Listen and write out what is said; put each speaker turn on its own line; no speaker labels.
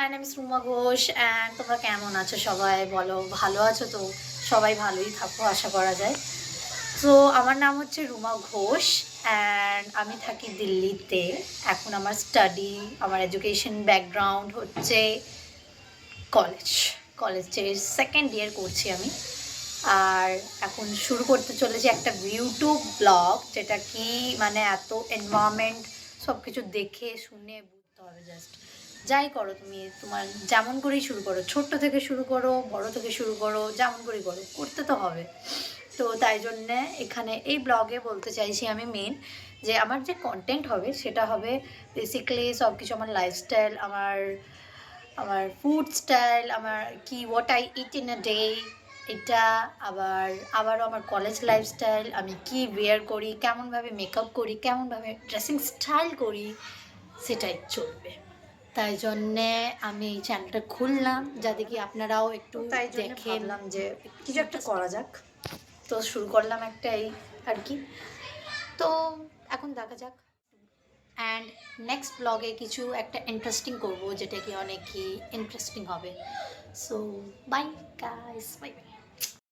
My name is Ruma Ghosh and তোমরা কেমন আছো সবাই বলো, ভালো আছো তো? সবাই ভালোই থাকো আশা করা যায়। তো আমার নাম হচ্ছে রুমা ঘোষ অ্যান্ড আমি থাকি দিল্লিতে। এখন আমার স্টাডি, আমার এডুকেশন ব্যাকগ্রাউন্ড হচ্ছে কলেজের সেকেন্ড ইয়ার করছি আমি। আর এখন শুরু করতে চলেছি একটা ইউটিউব ব্লগ, যেটা কি মানে এত এনভায়রনমেন্ট সব কিছু দেখে শুনে বুঝতে হবে। জাস্ট যাই করো তুমি, তোমার যেমন করেই শুরু করো, ছোট্ট থেকে শুরু করো, বড় থেকে শুরু করো, যেমন করেই করো, করতে তো হবে। তো তাই জন্যে এখানে এই ব্লগে বলতে চাইছি আমি মেন যে আমার যে কন্টেন্ট হবে সেটা হবে বেসিক্যালি সব কিছু আমার লাইফস্টাইল, আমার আমার ফুড স্টাইল, আমার কি what I it in a day, এটা আবারও আমার কলেজ লাইফস্টাইল, আমি কি ওয়্যার করি, কেমনভাবে মেকআপ করি, কেমনভাবে ড্রেসিং স্টাইল করি, সেটাই চলবে। তাই জন্যে আমি এই চ্যানেলটা খুললাম যাতে কি আপনারাও একটু
তাই জন্য
দেখেন
ভাবলাম যে
কিছু একটা করা যাক। তো শুরু করলাম একটা এই আর কি। তো এখন দেখা যাক অ্যান্ড নেক্সট ব্লগে কিছু একটা ইন্টারেস্টিং করবো, যেটা কি অনেকই ইন্টারেস্টিং হবে। So bye guys, bye bye.